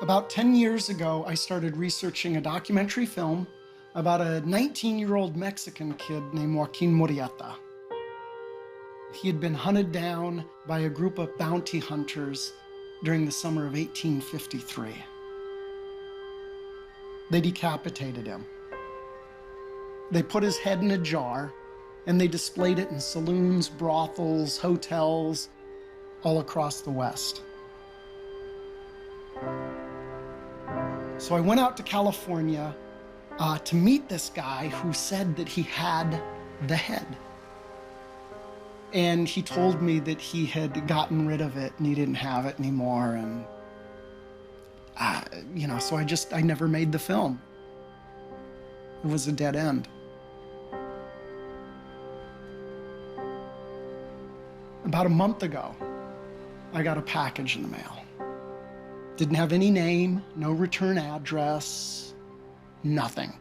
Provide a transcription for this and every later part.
About 10 years ago, I started researching a documentary film about a 19-year-old Mexican kid named Joaquin Murrieta. He had been hunted down by a group of bounty hunters during the summer of 1853. They decapitated him. They put his head in a jar, and they displayed it in saloons, brothels, hotels, all across the West. So I went out to California to meet this guy who said that he had the head. And he told me that he had gotten rid of it and he didn't have it anymore. And, so I never made the film. It was a dead end. About a month ago, I got a package in the mail. Didn't have any name, no return address, nothing.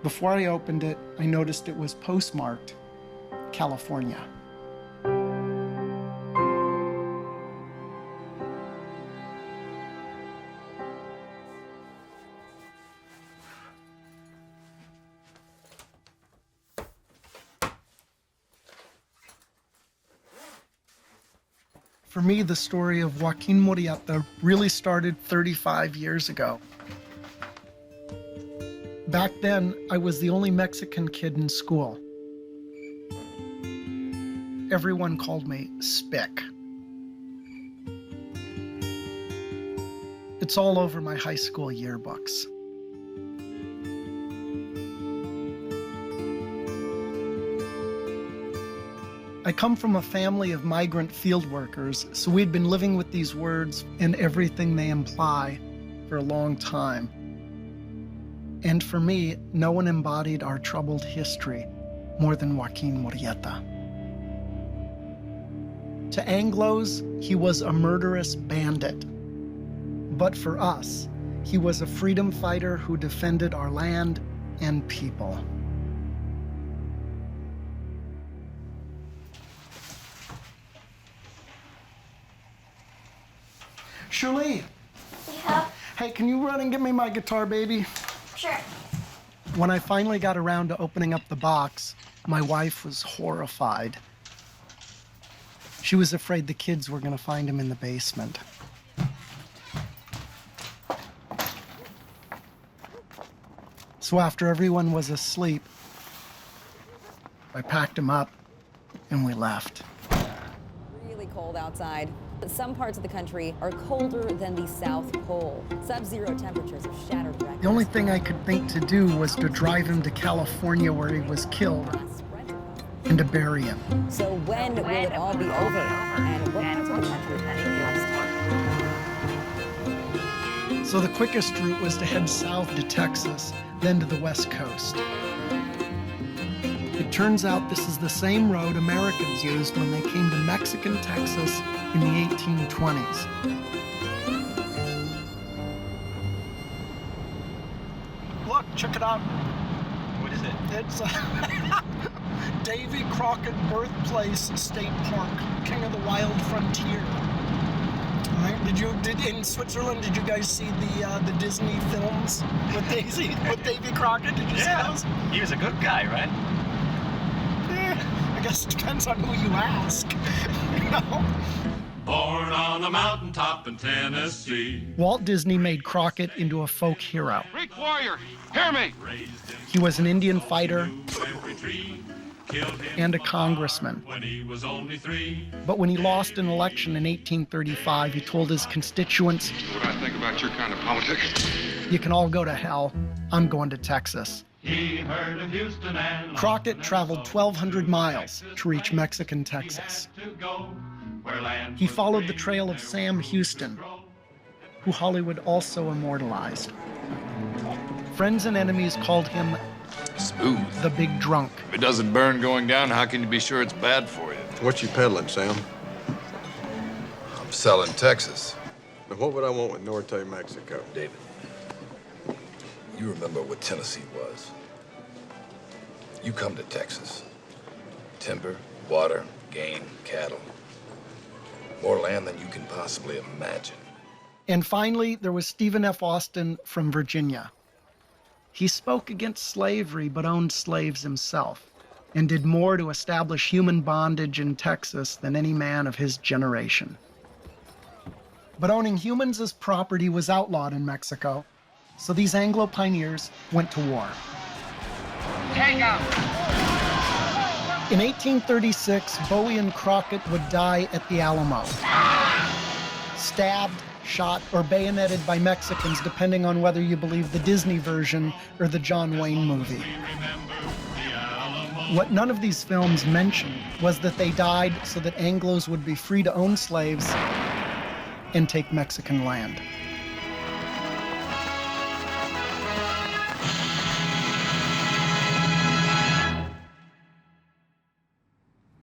Before I opened it, I noticed it was postmarked California. For me, the story of Joaquin Murrieta really started 35 years ago. Back then, I was the only Mexican kid in school. Everyone called me Spick. It's all over my high school yearbooks. I come from a family of migrant field workers, so we'd been living with these words and everything they imply for a long time. And for me, no one embodied our troubled history more than Joaquin Murrieta. To Anglos, he was a murderous bandit. But for us, he was a freedom fighter who defended our land and people. Shirley. Yeah? Hey, can you run and get me my guitar, baby? Sure. When I finally got around to opening up the box, my wife was horrified. She was afraid the kids were going to find him in the basement. So after everyone was asleep, I packed him up and we left. Really cold outside. Some parts of the country are colder than the South Pole. Sub-zero temperatures have shattered records. The only thing I could think to do was to drive him to California where he was killed and to bury him. So when will it all be over? And what parts of the country are next? So the quickest route was to head south to Texas, then to the West Coast. It turns out this is the same road Americans used when they came to Mexican Texas in the 1820s. Look, check it out. What is it? It's Davy Crockett Birthplace State Park, King of the Wild Frontier. All right, in Switzerland, did you guys see the Disney films with Davy Crockett? Did you see those? He was a good guy, right? I guess it depends on who you ask. You know? Born on a mountaintop in Tennessee. Walt Disney made Crockett into a folk hero. Greek warrior, hear me! He was an Indian fighter and a congressman. When he was only 3. But when he lost an election in 1835, he told his constituents, What I think about your kind of politics? "You can all go to hell. I'm going to Texas." He heard of Houston and Crockett traveled 1,200 miles to reach Mexican Texas. He followed the trail of Sam Houston, who Hollywood also immortalized. Friends and enemies called him Smooth. the Big Drunk. If it doesn't burn going down, how can you be sure it's bad for you? What you peddling, Sam? I'm selling Texas. Now, what would I want with Norte, Mexico? David, you remember what Tennessee was. You come to Texas. Timber, water, game, cattle. More land than you can possibly imagine. And finally, there was Stephen F. Austin from Virginia. He spoke against slavery, but owned slaves himself, and did more to establish human bondage in Texas than any man of his generation. But owning humans as property was outlawed in Mexico, so these Anglo pioneers went to war. Take out! In 1836, Bowie and Crockett would die at the Alamo, stabbed, shot, or bayoneted by Mexicans, depending on whether you believe the Disney version or the John Wayne movie. What none of these films mentioned was that they died so that Anglos would be free to own slaves and take Mexican land.